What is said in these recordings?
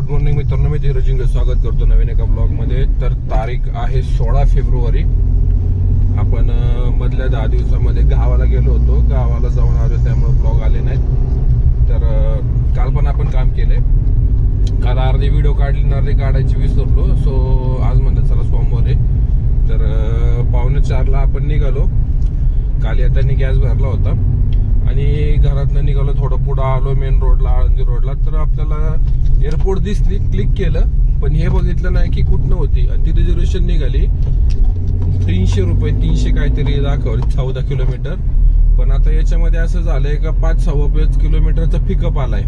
Good morning मित्रांनो, मी धीरजिंग स्वागत करतो नवीन एका ब्लॉगमध्ये. तर तारीख आहे 16 फेब्रुवारी. आपण मधल्या 10 दिवसामध्ये गावाला गेलो होतो. गावाला जाऊन आलो, त्यामुळे ब्लॉग आले नाहीत. तर काल पण आपण काम केले. काल अर्धी व्हिडिओ काढायची विसरलो. सो आज म्हणलं चला सोमवार आहे. तर 3:45ला आपण निघालो. काल येताना गॅस भरला होता आणि घरातनं निघालो. थोडं पुढं आलो मेन रोडला, आळंदी रोडला. तर आपल्याला एअरपोर्ट दिसली, क्लिक केलं, पण हे बघितलं नाही की कुठनं होती. आणि ती रिझर्वेशन निघाली 300 रुपये, 300 काहीतरी दाखवली, 14 किलोमीटर. पण आता याच्यामध्ये असं झालंय का 5-6 किलोमीटरचा पिकअप आलाय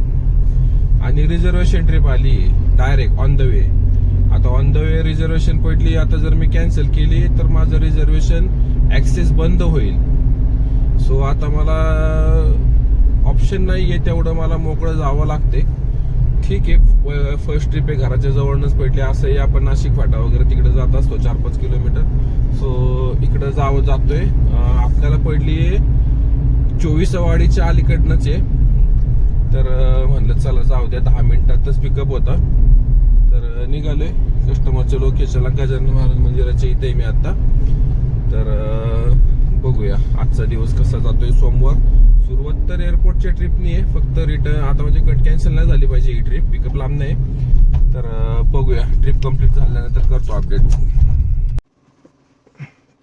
आणि रिझर्वेशन ट्रिप आली डायरेक्ट ऑन द वे. आता ऑन द वे रिझर्वेशन पडली. आता जर मी कॅन्सल केली तर माझं रिझर्वेशन ऍक्सेस बंद होईल. सो आता मला ऑप्शन नाही आहे, तेवढं मला मोकळं जावं लागते. ठीक आहे, फर्स्ट ट्रिप आहे, घराच्या जवळच पडली. असंही आपण नाशिक फाटा वगैरे तिकडे जात असतो 4-5 किलोमीटर. सो इकडे जातोय. आपल्याला पडली आहे 24वाडीच्या अलीकडनंच आहे. तर म्हणलं चला जाऊ द्या, 10 मिनिटातच पिकअप होता. तर निघालोय कस्टमरच्या लोकेशनला. गजानन महाराज मंदिराच्या इथे मी आता. तर बघूया आजचा दिवस कसा जातोय. सोमवार सुरुवात तर एअरपोर्टच्या ट्रिपनी आहे. फक्त रिटर्न आता म्हणजे कॅन्सल नाही झाली पाहिजे ही ट्रिप, पिकअप लांब नाही. तर बघूया, ट्रिप कम्प्लीट झाल्यानंतर करतो अपडेट.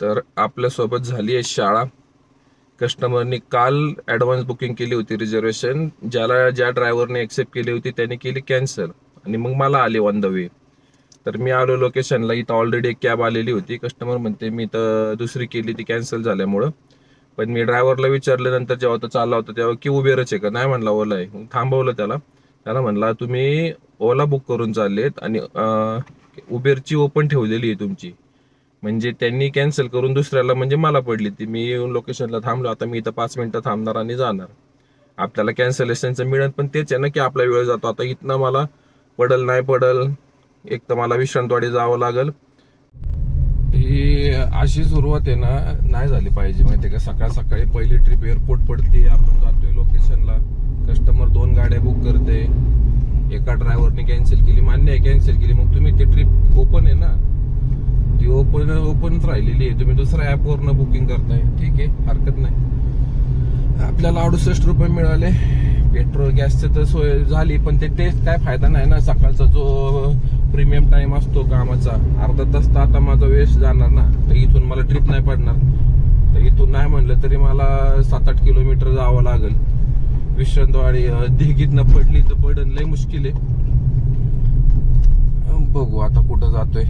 तर आपल्यासोबत झाली आहे शाळा. कस्टमरनी काल ऍडव्हान्स बुकिंग केली होती रिझर्वेशन. ज्या ड्रायव्हरने एक्सेप्ट केली होती त्याने केली कॅन्सल आणि मग मला आली ऑन द वे. तर मी आलो लोकेशनला. इथं ऑलरेडी एक कॅब आलेली होती. कस्टमर म्हणते मी तर दुसरी केली, ती कॅन्सल झाल्यामुळं. पण मी ड्रायव्हरला विचारल्यानंतर जेव्हा तो चालला होता तेव्हा की उबेरच आहे का, नाही म्हणला ओला आहे. मग थांबवलं त्याला म्हणला तुम्ही ओला बुक करून चाललेत आणि उबेरची ओपन ठेवलेली आहे तुमची. म्हणजे त्यांनी कॅन्सल करून दुसऱ्याला, म्हणजे मला पडली ती. मी येऊन लोकेशनला थांबलो. आता मी इथं 5 मिनिटं थांबणार आणि जाणार. आपल्याला कॅन्सलेशनचं मिळत, पण तेच आहे ना की आपला वेळ जातो. आता इथनं मला पडल नाही पडल, एक तर मला विश्रांतवाडी जावं लागल. ही अशी सुरुवात आहे ना, नाही झाली पाहिजे माहिती का. सकाळ सकाळी पहिली ट्रिप एअरपोर्ट पडते, आपण जातोय लोकेशनला, कस्टमर 2 गाड्या बुक करते. एका ड्रायव्हरने कॅन्सल केली, मान्य आहे कॅन्सल केली. मग तुम्ही ती ट्रिप ओपन आहे ना, ती ओपनच राहिलेली आहे. तुम्ही दुसऱ्या ऍपवरनं बुकिंग करताय, ठीक आहे, हरकत नाही. आपल्याला 68 रुपये मिळाले. पेट्रोल गॅसचं तर सोय झाली, पण ते टेस्ट काय फायदा नाही ना. सकाळचा जो प्रीमियम टाइम असतो कामाचा, अर्धा तास तर आता माझा वेस्ट जाणार ना. तर इथून मला ट्रिप नाही पडणार. तर इथून नाही म्हणलं तरी मला 7-8 किलोमीटर जावं लागेल. विश्रांतवाडी दिघीतनं पडली तर पडन लय मुश्किल आहे. बघू आता कुठं जातोय.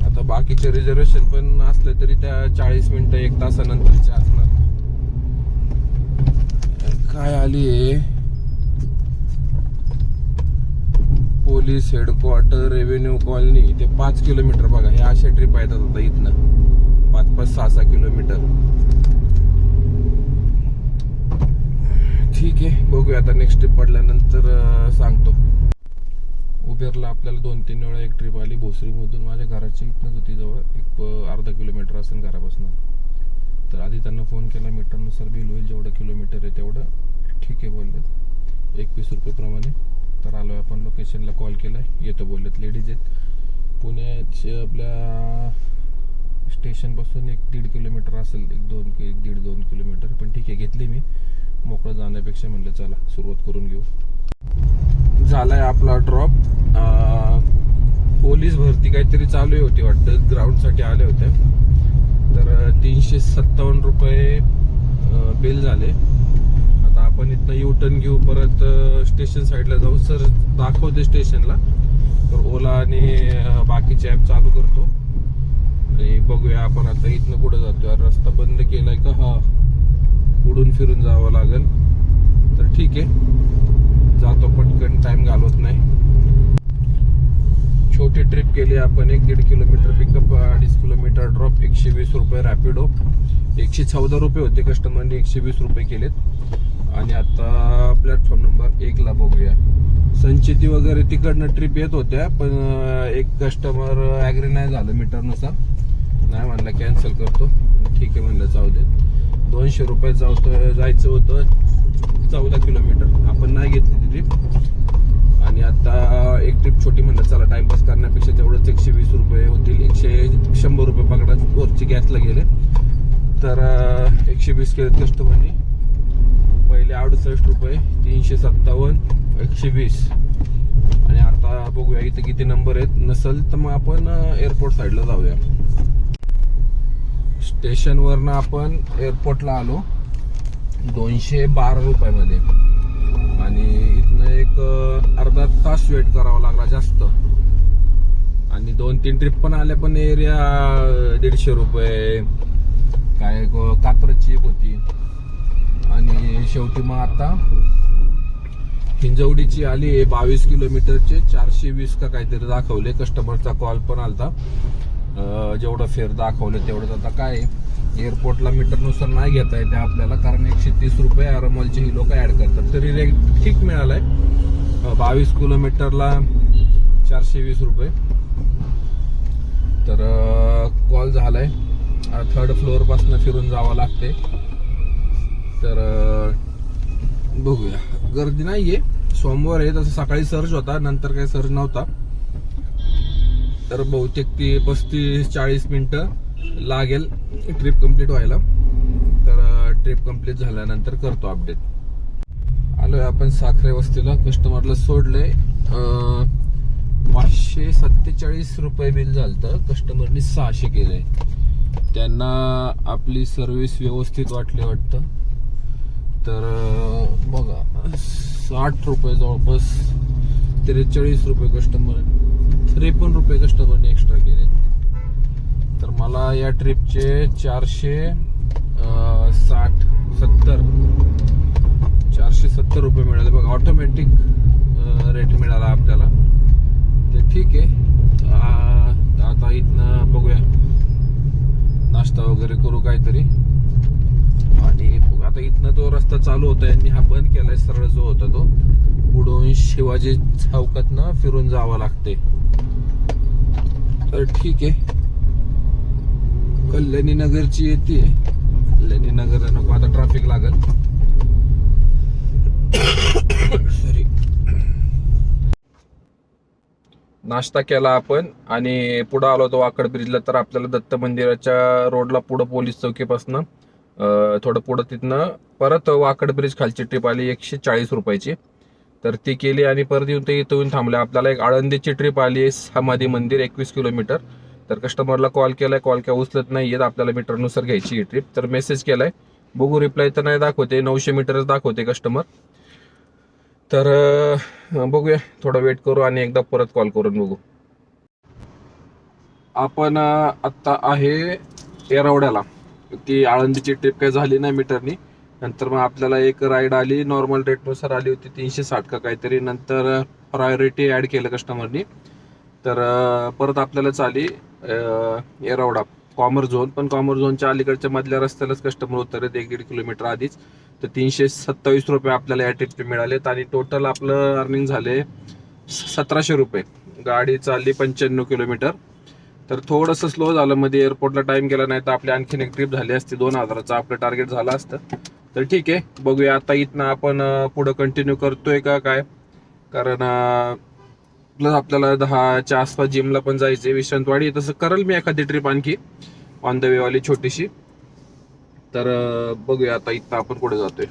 आता बाकीचे रिझर्वेशन पण असले तरी त्या 40 मिनिटं 1 तासानंतरचे असणार. काय आली आहे, पोलीस हेडक्वार्टर, रेव्हेन्यू कॉलनी. ते 5 किलोमीटर बघा. हे अशा ट्रिप आहेत आता इथनं 5-5, 6-6 किलोमीटर. ठीक आहे, बघूया आता नेक्स्ट ट्रिप पडल्यानंतर सांगतो. उबेरला आपल्याला 2-3 वेळा एक ट्रिप आली भोसरीमधून. माझ्या घराच्या इथनंच होती, जवळ एक अर्धा किलोमीटर असेल घरापासून. तर आधी त्यांना फोन केला, मीटरनुसार बिल होईल, जेवढं किलोमीटर आहे तेवढं. ठीक आहे बोललेत, 21 रुपये प्रमाणे. तर आलो आपण लोकेशनला, कॉल केलाय, येतो बोललेत. लेडीज आहेत. पुण्याच्या आपल्या स्टेशनपासून 1-1.5 किलोमीटर असेल, 1-1.5-2 किलोमीटर. पण ठीक आहे, घेतली मी. मोकळं जाण्यापेक्षा म्हणलं चला सुरुवात करून घेऊ. झालाय आपला ड्रॉप. पोलीस भरती काहीतरी चालू होती वाटतं, ग्राउंडसाठी आले होते. तर 357 रुपये बिल झाले. आता आपण इथनं U-टर्न घेऊ, परत स्टेशन साईडला जाऊ. सर दाखवते स्टेशनला. तर ओला आणि बाकीचे ॲप चालू करतो आणि बघूया आपण आता इथनं कुठं जातोय. रस्ता बंद केलाय का, हा उडून फिरून जावं लागेल. तर ठीक आहे, जातो पटकन, टाइम घालवत नाही. छोटी ट्रिप केली आपण, 1-1.5 किलोमीटर पिकअप, 2.5 किलोमीटर ड्रॉप, 120 रुपये रॅपिडो. 114 रुपये होते, कस्टमरने 120 रुपये केलेत. आणि आता प्लॅटफॉर्म नंबर 1 ला बघूया. संचिती वगैरे तिकडनं ट्रिप येत होत्या, पण एक कस्टमर ऍग्री नाही झालं मीटरनुसार. नाही म्हणलं कॅन्सल करतो. ठीक आहे म्हणलं जाऊ दे. 200 रुपये जायचं होतं 14 किलोमीटर. आपण नाही घेतली ती ट्रिप. ट्रिप छोटी म्हणलं चला टाइमपास करण्यापेक्षा तेवढंच 120 रुपये होतील. 100 रुपये पकडा वरची गॅसला गेले तर 120 केले कस्टमरनी. पहिले 68 रुपये, 357, 120 आणि आता बघूया इथे किती नंबर आहेत. नसेल तर मग आपण एअरपोर्ट साईडला जाऊया. स्टेशनवरनं आपण एअरपोर्टला आलो 212 रुपयामध्ये आणि इथनं एक अर्धा तास वेट करावा लागला जास्त. आणि 2-3 ट्रिप पण आल्या पण एरिया 150 रुपये काय कात्रजची एक होती. आणि शेवटी मग आता हिंजवडीची आली 22 किलोमीटरचे 420 का काहीतरी दाखवले. कस्टमरचा कॉल पण आलता. जेवढं फेर दाखवलं तेवढंच. आता काय एअरपोर्टला मीटरनुसार नाही घेता येते आपल्याला कारण 130 रुपये आरमॉलचे ही लोक ऍड करतात. तरी रेट ठीक मिळालाय. 22 किलोमीटरला 420 रुपये. तर कॉल झालाय. 3rd फ्लोअर पासून फिरून जावं लागते. तर बघूया. गर्दी नाहीये, सोमवार आहे. तसं सकाळी सर्च होता, नंतर काही सर्च नव्हता. तर बहुतेक ती 35-40 मिनिटं लागेल ट्रिप कंप्लीट व्हायला. तर ट्रिप कंप्लीट झाल्यानंतर करतो अपडेट. आलोय आपण साखरे वस्तीला. कस्टमरला सोडलंय. 547 रुपये बिल झालं. कस्टमरनी 600 केलंय. त्यांना आपली सर्व्हिस व्यवस्थित वाटली वाटतं. तर बघा 60 रुपये जवळपास 43 रुपये कस्टमर 53 रुपये कस्टमरने एक्स्ट्रा केले. तर मला या ट्रिपचे 470 रुपये मिळाले. बघा ऑटोमॅटिक रेट मिळाला आपल्याला. तर ठीक आहे. आता इथनं बघूया नाश्ता वगैरे करू काहीतरी. आणि आता इथनं तो रस्ता चालू होता, यांनी हा बंद केलाय. सरळ जो होता तो पुढून शिवाजी चौकातनं फिरून जावं लागते. तर ठीक आहे. कल्याणी नगरची येते. कल्याणी नगरला नको आता ट्रॅफिक लागल. सॉरी. नाश्ता केला आपण आणि पुढे आलो होतो वाकड ब्रिजला. तर आपल्याला दत्त मंदिराच्या रोडला पुढं पोलीस चौकीपासनं थोडं पुढं तिथनं परत वाकड ब्रिज खालची ट्रिप आली 140 रुपयाची. तर ती केली आणि परत येऊन ते इथून थांबले. आपल्याला एक आळंदीची ट्रिप आली समाधी मंदिर 21 किलोमीटर. तर कस्टमरला कॉल केलाय, कॉल काय उचलत नाहीयेत. आपल्याला मीटरनुसार घ्यायची ही ट्रिप. तर मेसेज केलाय, बघू रिप्लाय तर नाही दाखवते. 900 मीटरच दाखवते कस्टमर. तर बघूया, थोडा वेट करू आणि एकदा परत कॉल करून बघू. आपण आत्ता आहे येरवड्याला. ती आळंदीची ट्रिप काही झाली नाही मीटरनी. नंतर मग आपल्याला एक राईड आली नॉर्मल रेटनुसार आली होती 360 का काहीतरी. नंतर प्रायोरिटी ॲड केलं कस्टमरनी. तर परत आपल्यालाच आली येरवडा कॉमर्स झोन. पण कॉमर्स झोनच्या अलीकडच्या मधल्या रस्त्यालाच कस्टमर उतरत 1-1.5 किलोमीटर आधीच. तर 327 रुपये आपल्याला या ट्रिपचे मिळालेत आणि टोटल आपलं अर्निंग झाले 1700 रुपये. गाडी चालली 95 किलोमीटर. तर थोडंसं स्लो झालं, मध्ये एअरपोर्टला टाइम गेला नाही तर आपली आणखीन एक ट्रिप झाली असती. 2000चं आपलं टार्गेट झालं असतं. तर ठीक आहे, बघूया आता इथनं आपण पुढं कंटिन्यू करतोय का काय. कारण प्लस आपल्याला 10च्या आसपास जिमला पण जायचंय विश्रांतवाडी. तसं करेल मी एखादी ट्रिप आणखी ऑन द वे वाली छोटीशी. तर बघूया आता इथं आपण पुढे जातोय.